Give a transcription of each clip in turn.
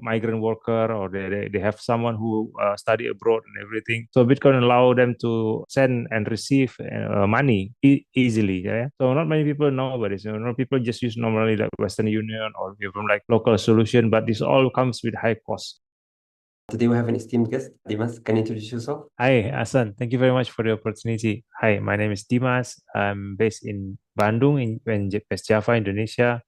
migrant worker, or they have someone who study abroad and everything. So Bitcoin allow them to send and receive money easily. Yeah. So not many people know about this. Not people just use normally like Western Union or even like local solution, but this all comes with high cost. Today we have an esteemed guest. Dimas, can you introduce yourself? Hi, Asan. Thank you very much for the opportunity. Hi, my name is Dimas. I'm based in Bandung in West Java, Indonesia.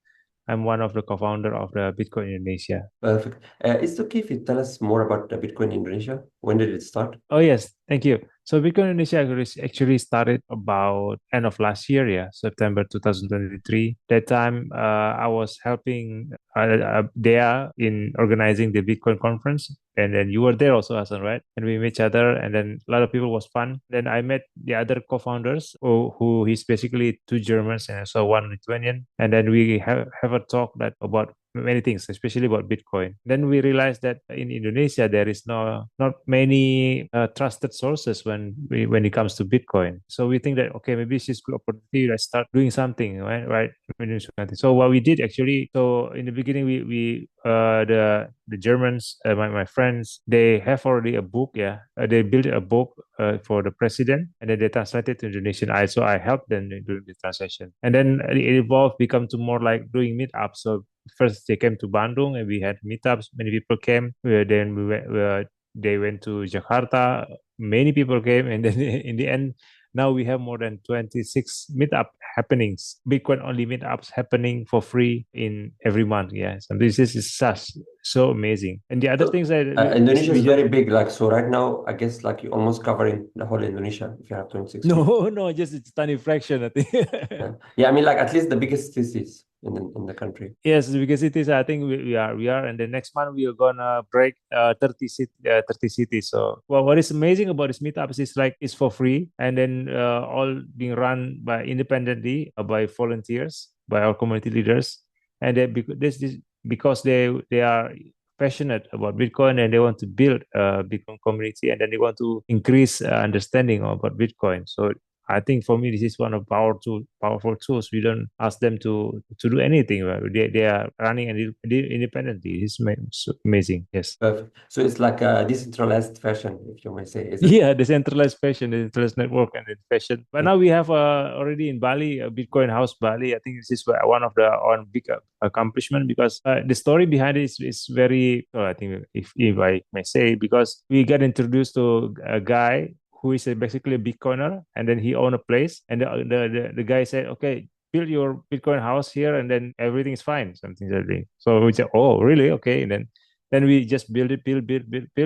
I'm one of the co-founder of the Bitcoin Indonesia. Perfect. Is it okay if you tell us more about the Bitcoin in Indonesia? When did it start? Oh yes, thank you. So Bitcoin Indonesia actually started about end of last year, yeah, September 2023. That time, I was helping there in organizing the Bitcoin conference, and then you were there also, Hassan, right? And we met each other, and then a lot of people was fun. Then I met the other co-founders, who he's basically two Germans and also one Lithuanian, and then we have a talk that about many things, especially about Bitcoin. Then we realized that in Indonesia there is not many trusted sources when it comes to Bitcoin. So we think that okay, maybe this is good opportunity to start doing something, right? Right. So what we did actually, so in the beginning the Germans, my friends, they have already a book. Yeah, they built a book for the president, and then they translated to Indonesian. I helped them during the translation, and then it evolved, become to more like doing meetups. So first they came to Bandung and we had meetups. Many people came. Then they went to Jakarta. Many people came, and then in the end, now we have more than 26 meetup happenings, Bitcoin only meetups happening for free in every month. Yes, and this is such so amazing. And the other So things that Indonesia is we just very big. Like so, right now, I guess like you're almost covering the whole Indonesia if you have 26 meet. no no just it's tiny fraction I think. Yeah, yeah. I mean, like at least the biggest cities in the country. Yes, because it is. I think we are, and the next month we are gonna break 30 cities. So, well, what is amazing about this meetups is like it's for free, and then all being run by independently by volunteers, by our community leaders, and this is because they are passionate about Bitcoin and they want to build a Bitcoin community, and then they want to increase understanding about Bitcoin. So I think for me, this is one of powerful tools. We don't ask them to do anything. Right? They are running independently. It's amazing. Yes. Perfect. So it's like a decentralized fashion, if you may say, is it? Yeah, decentralized fashion, decentralized network, and then fashion. But Yeah. now we have already in Bali, a Bitcoin House Bali. I think this is one of the one big accomplishment because the story behind it is very. I think if I may say, because we got introduced to a guy who is basically a Bitcoiner, and then he owned a place, and the guy said, okay, build your Bitcoin house here, and then everything is fine, something like that. So we said, oh, really? Okay, and then we just build it, build,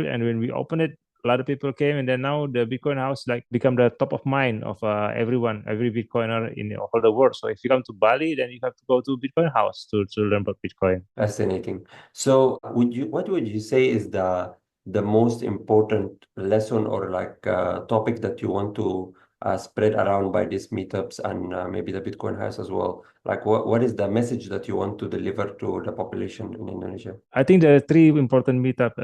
and when we open it, a lot of people came, and then now the Bitcoin house like become the top of mind of everyone, every Bitcoiner in all the world. So if you come to Bali, then you have to go to Bitcoin house to learn about Bitcoin. Fascinating. So, what would you say is the most important lesson or like topic that you want to spread around by these meetups and maybe the Bitcoin house as well? Like, what is the message that you want to deliver to the population in Indonesia? I think there are three important meetup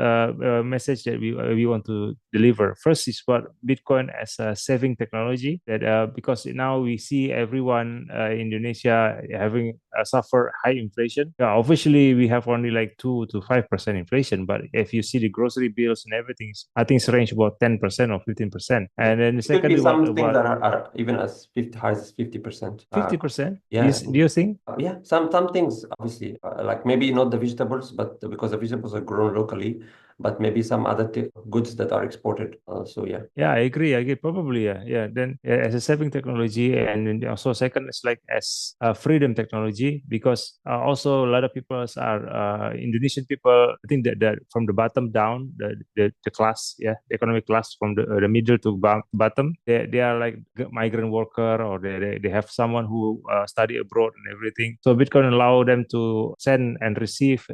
message that we want to deliver. First is what Bitcoin as a saving technology that because now we see everyone in Indonesia having suffer high inflation. Yeah, officially we have only like 2 to 5% inflation, but if you see the grocery bills and everything, I think it's range about 10% or 15%. Yeah. And then the It could be secondly, what some things about that are even as 50 high as 50%. 50%? Yeah, Do you think? yeah. Some things obviously like maybe not the vegetables, but because the vegetables are grown locally, but maybe some other goods that are exported. So yeah. Yeah, I agree. I agree. Probably, yeah, yeah. Then as a saving technology, and then also second is like as a freedom technology, because also a lot of people are Indonesian people. I think that from the bottom down, the class, yeah, the economic class from the middle to bottom, they are like migrant worker, or they have someone who study abroad and everything. So Bitcoin allow them to send and receive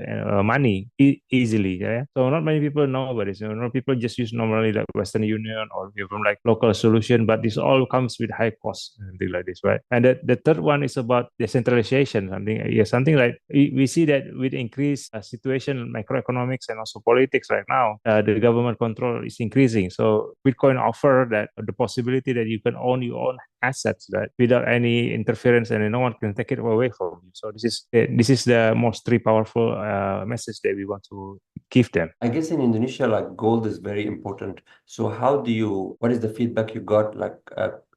money easily. Yeah, so not many people know about this. People just use normally like Western Union or even like local solution, but this all comes with high cost and things like this, right? And the third one is about decentralization. Something like we see that with increased situation macroeconomics and also politics right now, the government control is increasing. So Bitcoin offer that the possibility that you can own your own assets that without any interference and no one can take it away from you. So this is the most three powerful message that we want to give them. I guess in Indonesia, like gold is very important. So how do you, what is the feedback you got like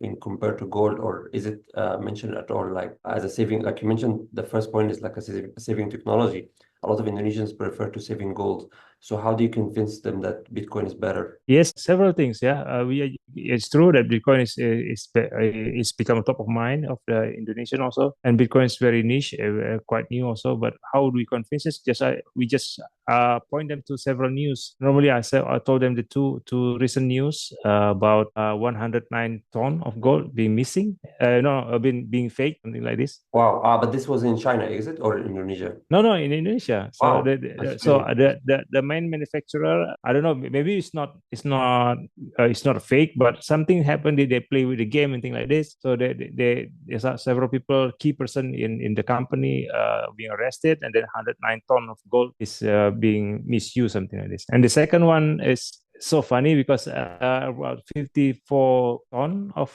in compared to gold, or is it mentioned at all like as a saving? Like you mentioned, the first point is like a saving technology. A lot of Indonesians prefer to saving gold. So how do you convince them that Bitcoin is better? Yes, several things. Yeah, it's true that Bitcoin is become top of mind of the Indonesian also, and Bitcoin is very niche, quite new also. But how do we convince this? We just point them to several news. Normally, I told them the two recent news about 109 ton of gold being missing, no, being fake, something like this. Wow. But this was in China, is it, or in Indonesia? No, no, in Indonesia. So Wow, that's so really the main manufacturer, I don't know, maybe it's not fake, but something happened. They play with the game and things like this. So there's several people, key person in the company being arrested, and then 109 ton of gold is being misused, something like this. And the second one is so funny because about 54 ton of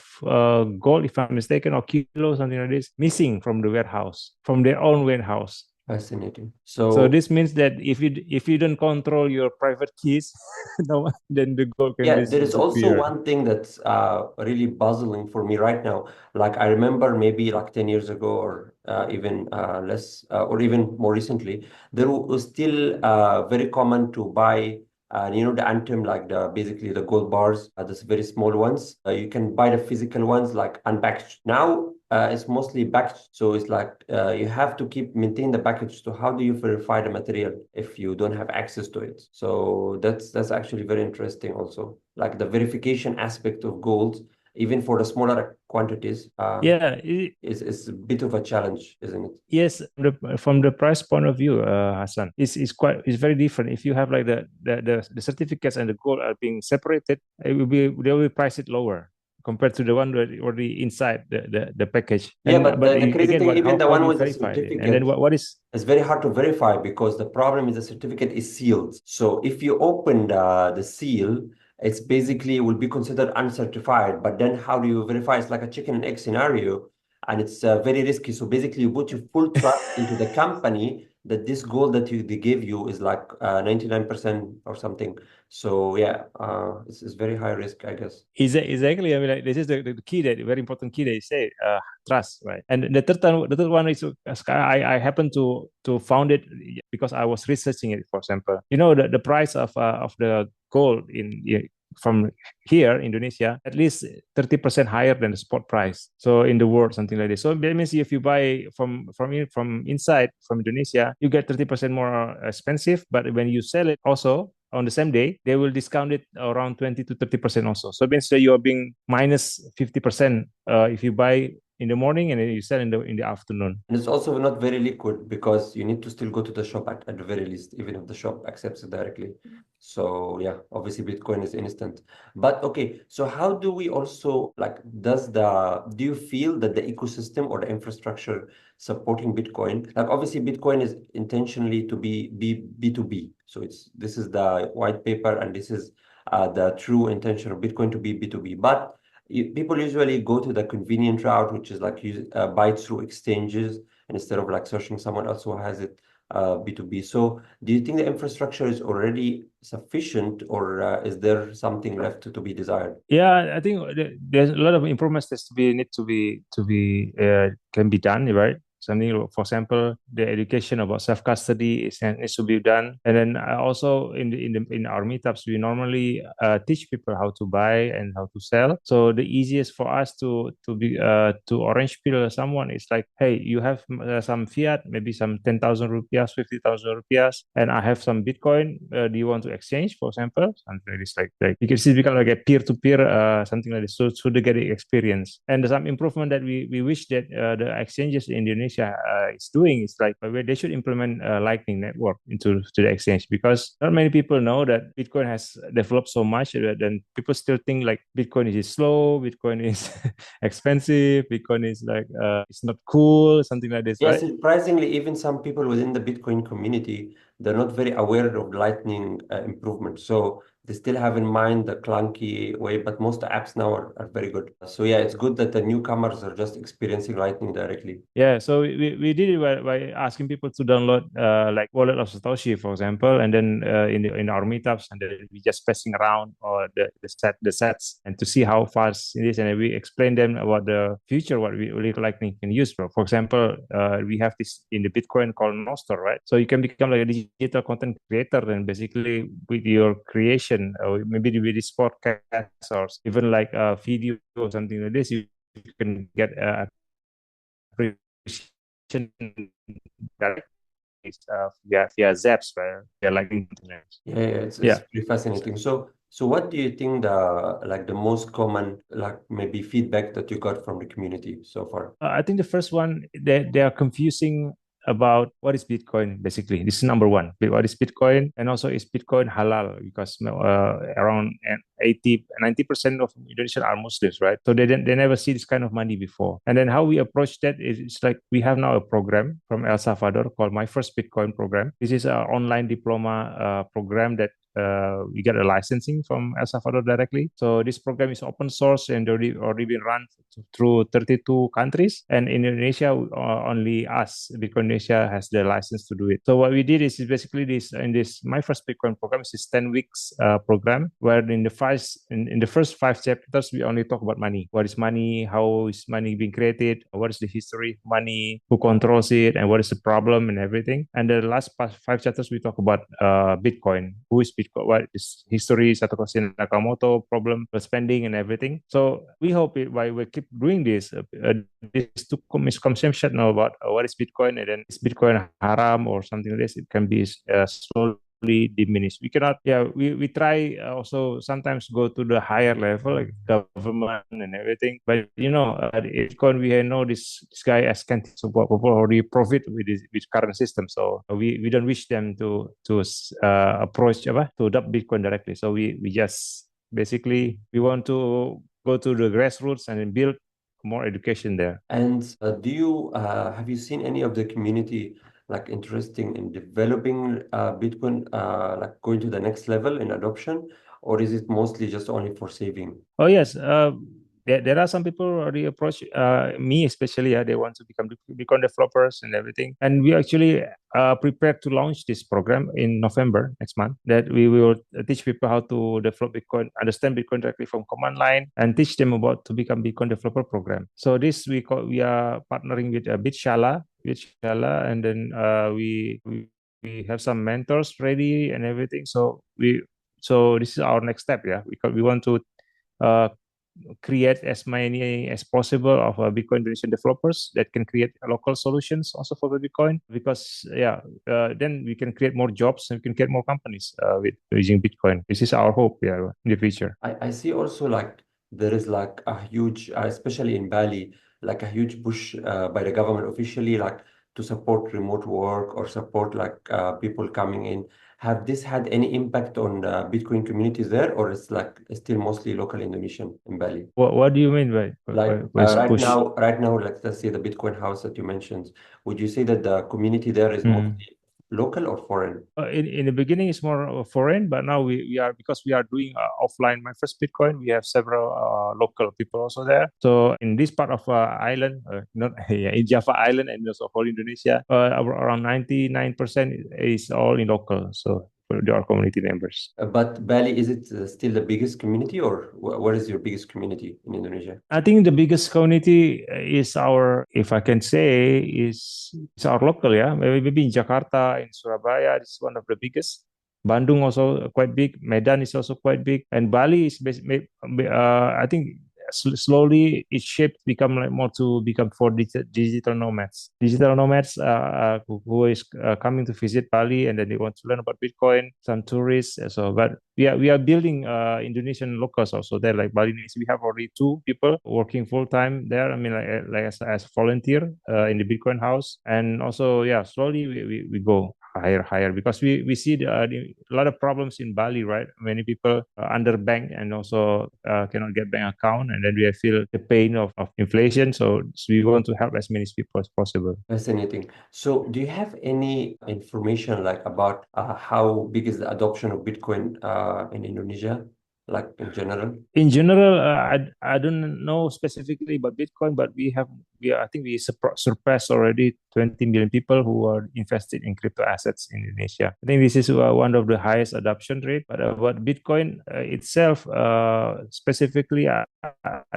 gold, if I'm mistaken, or kilo, something like this, missing from the warehouse, from their own warehouse. fascinating. So So this means that if you don't control your private keys, no, then the gold can yeah, there is also disappear. one thing that's really puzzling for me right now. Like I remember maybe like 10 years ago or even less or even more recently, there was still very common to buy the Anthem, like the basically the gold bars, those very small ones. You can buy the physical ones like unpackaged. Now it's mostly packaged, so it's like you have to keep maintain the package. So how do you verify the material if you don't have access to it? So that's actually very interesting also, like the verification aspect of gold, even for the smaller quantities, Yeah, is a bit of a challenge, isn't it? yes. From the price point of view, Hassan, it's very different. If you have like the certificates and the gold are being separated, they will price it lower compared to the one that already inside the package. Yeah, And but but the crazy again, thing, what even the how one do you with the verify it? And then certificate, what is it's very hard to verify because the problem is the certificate is sealed. So if you open the seal, it's basically will be considered uncertified. But then how do you verify? It's like a chicken and egg scenario, and it's very risky. So basically, you put your full trust into the company that this goal that they give you is like 99% or something. So yeah, it's very high risk, I guess. Exactly. I mean, like, this is the key that very important key that you say, trust, right? And the third one is I happen to found it because I was researching it. For example, the price of the gold from here Indonesia at least 30% higher than the spot price. So in the world, something like this. So that means if you buy from inside from Indonesia, you get 30% more expensive. But when you sell it also on the same day, they will discount it around 20 to 30% also. So it means that you are being minus 50% if you buy in the morning and then you sell in the afternoon. And it's also not very liquid because you need to still go to the shop at the very least, even if the shop accepts it directly. So yeah, obviously Bitcoin is instant. But okay, so how do we also like do you feel that the ecosystem or the infrastructure supporting Bitcoin, like obviously Bitcoin is intentionally to be B2B. So this is the white paper and this is the true intention of Bitcoin to be B2B. But people usually go to the convenient route, which is like buy through exchanges instead of like searching someone else who has it B2B. So do you think the infrastructure is already sufficient, or is there something left to be desired? Yeah, I think there's a lot of improvements that need to be can be done, right? Something, for example, the education about self custody needs to be done, and then also in our meetups we normally teach people how to buy and how to sell. So the easiest for us to orange pill someone is like, hey, you have some fiat, maybe some 10,000 rupiahs, 50,000 rupiahs, and I have some Bitcoin. Do you want to exchange, for example? Something like this, like you can see, become like a peer to peer, something like this. So they get the experience, and some improvement that we wish that the exchanges in Indonesia Indonesia is doing is like where they should implement a Lightning network into to the exchange because not many people know that Bitcoin has developed so much that then people still think like Bitcoin is slow, Bitcoin is expensive, Bitcoin is like it's not cool, something like this, Yes, right? surprisingly, even some people within the Bitcoin community, they're not very aware of Lightning improvement. So they still have in mind the clunky way, but most apps now are very good. So yeah, it's good that the newcomers are just experiencing Lightning directly. Yeah, so we did it by asking people to download like wallet of Satoshi, for example, and then in our meetups, and then we just passing around or the sets and to see how fast it is, and then we explain them about the future what we Lightning can use. For example, we have this in the Bitcoin called Nostr, right? So you can become like a digital content creator, and basically with your creation, or maybe with this podcast or even like a video or something like this, you can get appreciation directly via Zaps, via like internet. Yeah, yeah, it's Yeah. pretty fascinating. So what do you think the most common like maybe feedback that you got from the community so far? I think the first one they are confusing about what is Bitcoin basically. This is number one. What is Bitcoin, and also is Bitcoin halal because around 80-90% of Indonesians are Muslims, right? So they never see this kind of money before. And then how we approach that is it's like we have now a program from El Salvador called My First Bitcoin program. This is an online diploma program that we get a licensing from El Salvador directly. So this program is open source and already been run through 32 countries. And in Indonesia, only us, Bitcoin Indonesia, has the license to do it. So what we did is basically this in this My First Bitcoin program is this 10 weeks program where in the first 5 chapters we only talk about money. What is money? How is money being created? What is the history of money? Who controls it? And what is the problem and everything? And the last 5 chapters we talk about Bitcoin. Who is Bitcoin? What is history? Satoshi Nakamoto problem, the spending and everything. So we hope by we keep doing this to misconception now about what is Bitcoin, and then is Bitcoin haram or something like this. It can be slowly diminished. We cannot, yeah, we try also sometimes go to the higher level like government and everything. But Bitcoin, we know this guy as can support people already profit with this with current system. So we don't wish them to approach to adopt Bitcoin directly. So we just basically we want to go to the grassroots and build more education there. And do you have you seen any of the community like interesting in developing Bitcoin, like going to the next level in adoption, or is it mostly just only for saving? Oh yes, there are some people already approach me especially. They want to become developers and everything, and we actually prepared to launch this program in November next month. That we will teach people how to develop Bitcoin, understand Bitcoin directly from command line, and teach them about to become Bitcoin developer program. So this we are partnering with Bitshala, and then we have some mentors ready and everything. So this is our next step, yeah, because we want to uh, create as many as possible of Bitcoin Indonesian developers that can create local solutions also for the Bitcoin. Because then we can create more jobs and we can create more companies with using Bitcoin. This is our hope, yeah, in the future. I see also like there is like a huge, especially in Bali, like a huge push by the government officially, like to support remote work or support like people coming in. Have this had any impact on Bitcoin communities there, or it's like still mostly local Indonesian in Bali? What do you mean Like by push? right now, like let's say the Bitcoin house that you mentioned, would you say that the community there is Mm. mostly local or foreign? In the beginning, it's more foreign, but now we are because we are doing offline my first Bitcoin. We have several local people also there. So in this part of island, not yeah, in Java Island and also whole Indonesia, around 99% is all in local. So they are community members. But Bali, is it still the biggest community, or what is your biggest community in Indonesia? I think the biggest community is our, if I can say, is our local. Yeah, maybe in Jakarta, in Surabaya, this is one of the biggest. Bandung also quite big. Medan is also quite big, and Bali is I think slowly it shaped become like more to become for digital nomads. Digital nomads who is coming to visit Bali and then they want to learn about Bitcoin. Some tourists. So, but we are building Indonesian locals also there, like Balinese. We have already two people working full time there. I mean, like as volunteer in the Bitcoin house, and also yeah, slowly we go higher because we see a lot of problems in Bali, right? Many people are underbanked and also cannot get bank account, and then we feel the pain of inflation. So we want to help as many people as possible. Fascinating. So, do you have any information like about how big is the adoption of Bitcoin in Indonesia, like in general? In general, I don't know specifically about Bitcoin, but I think we surpassed already 20 million people who are invested in crypto assets in Indonesia. I think this is one of the highest adoption rate. But about Bitcoin itself, specifically, I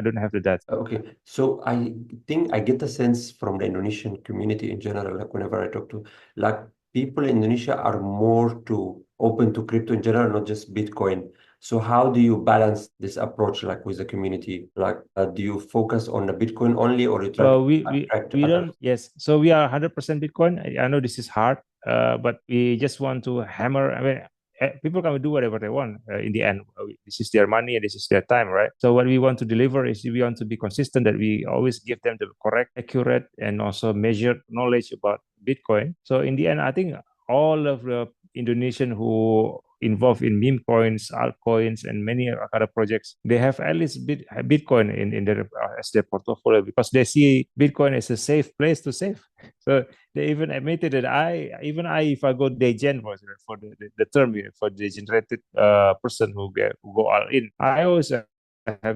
don't have the data. Okay, so I think I get the sense from the Indonesian community in general, like whenever I talk to, like people in Indonesia are more to open to crypto in general, not just Bitcoin. So how do you balance this approach, like with the community? Like, do you focus on the Bitcoin only, or you try to attract We others? don't, yes. So we are 100% Bitcoin. I know this is hard, but we just want to hammer. I mean, people can do whatever they want in the end. This is their money and this is their time, right? So what we want to deliver is we want to be consistent, that we always give them the correct, accurate, and also measured knowledge about Bitcoin. So in the end, I think all of the Indonesian who involved in meme coins, altcoins, and many other projects, they have at least Bitcoin in their as their portfolio because they see Bitcoin as a safe place to save. So they even admitted that if I go degen for the term here, for the degenerated person who go all in, I always have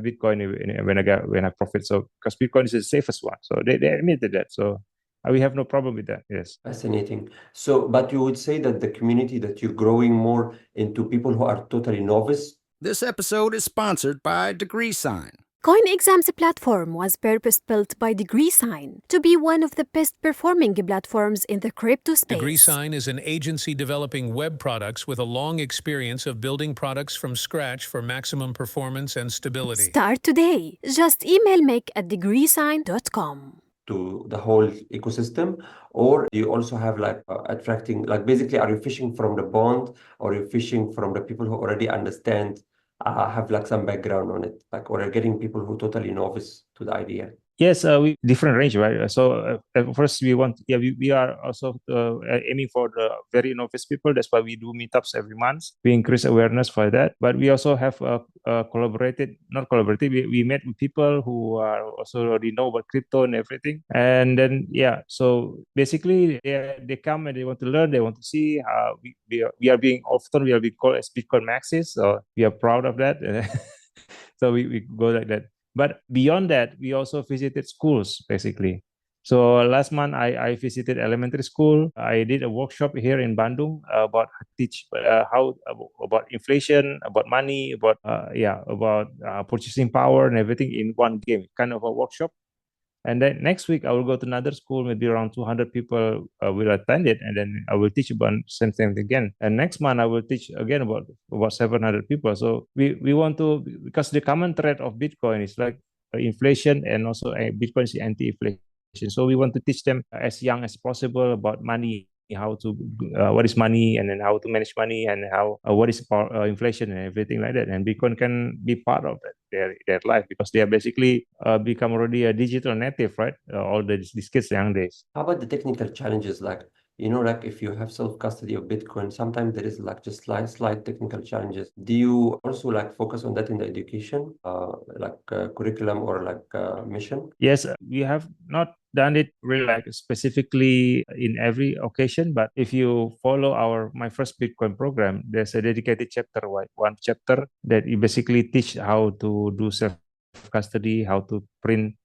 Bitcoin when I profit. So because Bitcoin is the safest one, so they admitted that. So we have no problem with that. Yes. Fascinating. So, but you would say that the community that you're growing more into people who are totally novice. This episode is sponsored by DegreeSign. CoinExams platform was purpose-built by DegreeSign to be one of the best-performing platforms in the crypto space. DegreeSign is an agency developing web products with a long experience of building products from scratch for maximum performance and stability. Start today. Just email make@degreesign.com. To the whole ecosystem, or do you also have like attracting, like basically, are you fishing from the bond, or are you fishing from the people who already understand, have like some background on it, like, or are you getting people who totally novice to the idea? Yes, we different range, right? So first we want, yeah, we are also aiming for the very novice people. That's why we do meetups every month. We increase awareness for that. But we also have not collaborated. We met with people who are also already know about crypto and everything. And then yeah, so basically they come and they want to learn. They want to see how we are being called as Bitcoin maxis. So we are proud of that. So we go like that. But beyond that, we also visited schools basically. So last month I visited elementary school. I did a workshop here in Bandung about how about inflation, about money, about purchasing power and everything in one game, kind of a workshop. And then next week I will go to another school, maybe around 200 people will attend it, and then I will teach about same thing again. And next month I will teach again about 700 people. So we want to, because the common thread of Bitcoin is like inflation, and also Bitcoin is anti-inflation. So we want to teach them as young as possible about money, how to what is money, and then how to manage money, and how what is inflation and everything like that. And Bitcoin can be part of that, their life, because they are basically become already a digital native, right? All these kids nowadays. How about the technical challenges? Like, like if you have self-custody of Bitcoin, sometimes there is like just slight technical challenges. Do you also like focus on that in the education, like curriculum or like mission? Yes, we have not done it really like specifically in every occasion, but if you follow my first Bitcoin program, there's a dedicated chapter, one chapter that you basically teach how to do self custody, how to print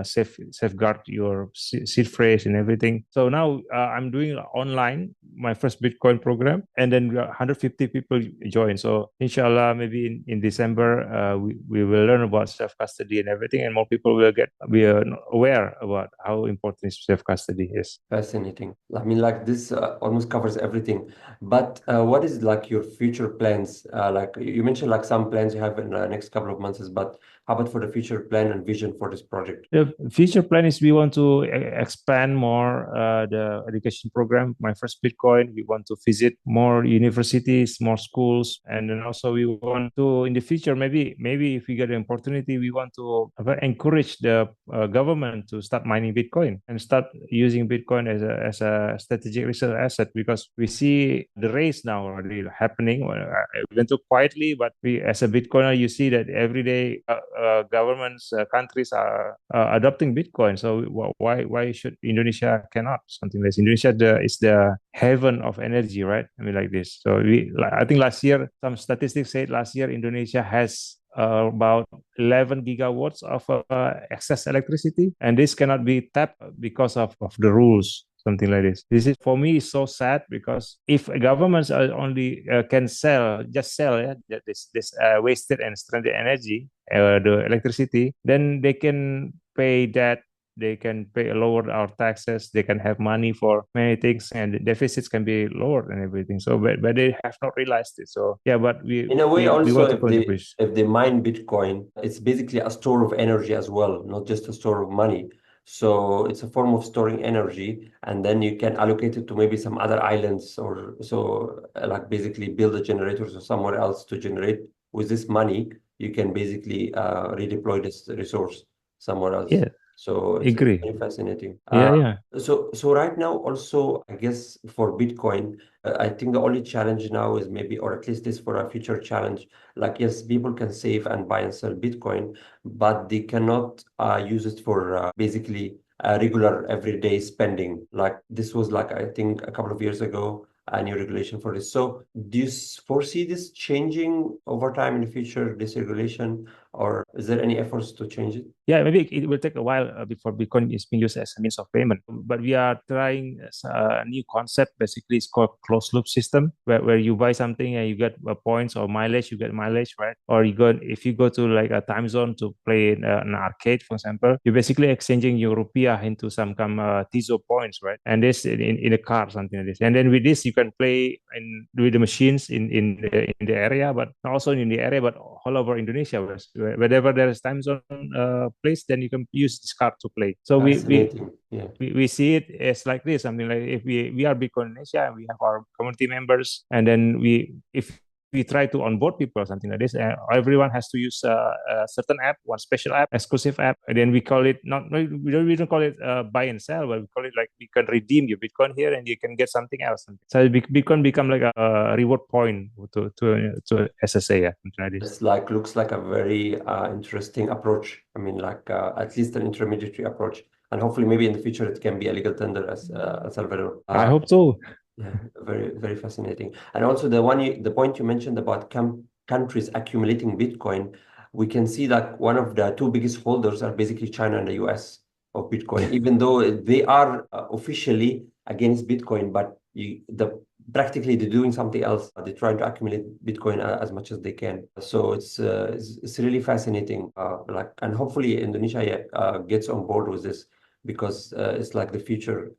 safeguard your seed phrase and everything. So now I'm doing online my first Bitcoin program, and then 150 people join. So inshallah, maybe in December we will learn about self custody and everything, and more people will be aware about how important self custody is. Fascinating. I mean, like this almost covers everything. But what is like your future plans? Like you mentioned, like some plans you have in the next couple of months, but how about for the future plan and vision for this project? The future plan is we want to expand more the education program. My first Bitcoin, we want to visit more universities, more schools, and then also we want to in the future maybe if we get an opportunity, we want to encourage the government to start mining Bitcoin and start using Bitcoin as a strategic research asset, because we see the race now already happening. Even though quietly, but we as a Bitcoiner, you see that every day governments, countries are adopting Bitcoin. So why should Indonesia cannot something like this? Indonesia is the heaven of energy, right? I mean, like this. So I think last year some statistics said last year Indonesia has about 11 gigawatts of excess electricity, and this cannot be tapped because of the rules. Something like this. This is for me is so sad, because if governments are only can just sell this wasted and stranded energy, the electricity, then they can pay that. They can lower our taxes. They can have money for many things, and the deficits can be lowered and everything. So, but they have not realized it. So, yeah, but In a way, we also, want to contribute. if they mine Bitcoin, it's basically a store of energy as well, not just a store of money. So it's a form of storing energy, and then you can allocate it to maybe some other islands, or so like basically build the generators or somewhere else to generate with this money. You can basically redeploy this resource somewhere else. Yeah, So it's agree. very fascinating. Yeah. So right now also, I guess for Bitcoin, I think the only challenge now is maybe, or at least this for a future challenge, like yes, people can save and buy and sell Bitcoin, but they cannot use it for basically regular everyday spending. Like this was like I think a couple of years ago, a new regulation for this. So do you foresee this changing over time in the future, this regulation, or is there any efforts to change it? Yeah, maybe it will take a while before Bitcoin is being used as a means of payment. But we are trying a new concept. Basically, it's called closed loop system, where you buy something and you get points or mileage. You get mileage, right? Or if you go to like a time zone to play in an arcade, for example, you're basically exchanging your rupiah into some kind of Tizo points, right? And this in a car, something like this. And then with this, you can play with the machines in the area, but also in the area, but all over Indonesia, wherever there is time zone place, then you can use this card to play. So Fascinating. Yeah. we see it as like this. I mean, like if we are Bitcoin Indonesia and we have our community members, and then if we try to onboard people or something like this, everyone has to use a certain app, one special app, exclusive app, and then we call it we don't call it buy and sell, but we call it like you can redeem your Bitcoin here and you can get something else. So Bitcoin become like a reward point to SSA, yeah, something like this. It's like looks like a very interesting approach. I mean, like at least an intermediary approach, and hopefully maybe in the future it can be a legal tender as El Salvador. I hope so. Yeah, very very fascinating. And also the point you mentioned about countries accumulating Bitcoin, we can see that one of the two biggest holders are basically China and the US of Bitcoin, even though they are officially against Bitcoin, but practically they're doing something else. They're trying to accumulate Bitcoin as much as they can. So it's really fascinating. And hopefully Indonesia gets on board with this, because it's like the future.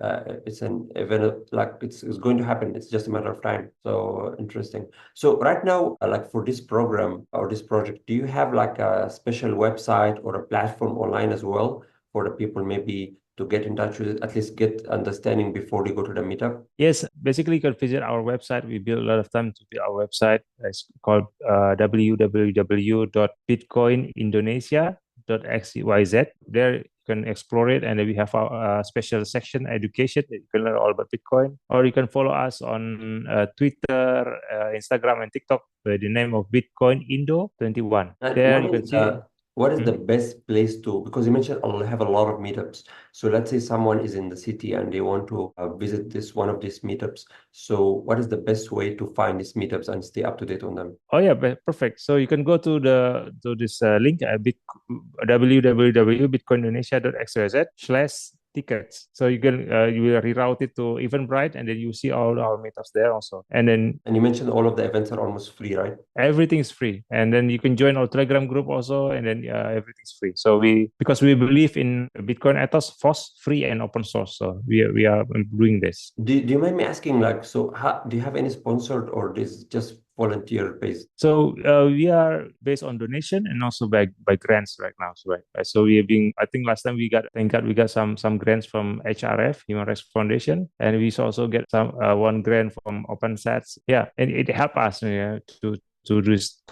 It's an event, like it's going to happen. It's just a matter of time. So interesting. So right now, like for this program or this project, do you have like a special website or a platform online as well for the people maybe to get in touch with it, at least get understanding before they go to the meetup? Yes, basically you can visit our website. We build a lot of time to build our website. It's called www.bitcoinindonesia.xyz. There you can explore it, and then we have our special section, education, that you can learn all about Bitcoin. Or you can follow us on Twitter, Instagram, and TikTok by the name of Bitcoin Indo 21. And There what you can is see. what is the best place to, because you mentioned I'll have a lot of meetups. So let's say someone is in the city and they want to visit one of these meetups. So what is the best way to find these meetups and stay up to date on them? Oh yeah, perfect. So you can go to this link www.bitcoinindonesia.xyz/tickets. So you will reroute it to Eventbrite, and then you see all our meetups there also. And then you mentioned all of the events are almost free, right? everything is free, and then you can join our Telegram group also, and then everything's free. So because we believe in Bitcoin ethos, FOSS, free and open source. So we are doing this. Do you mind me asking, like, so do you have any sponsored, or this just volunteer based? So we are based on donation and also by grants right now. So we have been, I think last time we got some grants from HRF, Human Rights Foundation, and we also get some one grant from OpenSats. Yeah, and it helped us to do this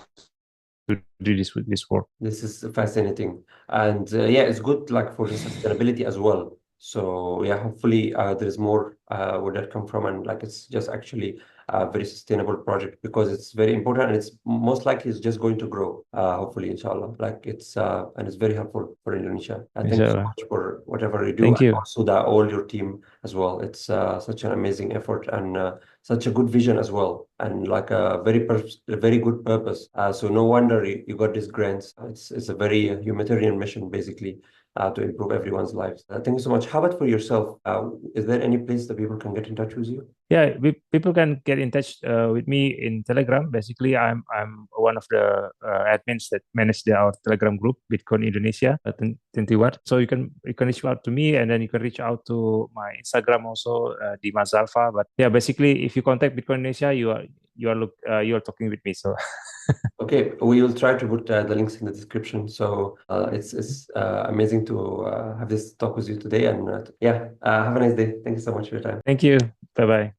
work. This is fascinating, and yeah, it's good like for the sustainability as well. So yeah, hopefully there's more where that come from, and like it's just actually a very sustainable project, because it's very important, and it's most likely it's just going to grow. Hopefully, inshallah, like it's and it's very helpful for Indonesia. Thank you so much for whatever you do. Thank you. And also all your team as well. It's such an amazing effort, and such a good vision as well, and like a very good purpose. So no wonder you got these grants. It's a very humanitarian mission, basically. To improve everyone's lives. Thank you so much. How about for yourself? Is there any place that people can get in touch with you? Yeah, people can get in touch with me in Telegram. Basically, I'm one of the admins that manage our Telegram group, Bitcoin Indonesia 21. So you can reach out to me, and then you can reach out to my Instagram also, Dimas Alfa. But yeah, basically, if you contact Bitcoin Indonesia, you are talking with me. So. Okay, we will try to put the links in the description. So it's amazing to have this talk with you today, and yeah, have a nice day. Thank you so much for your time. Thank you. Bye bye.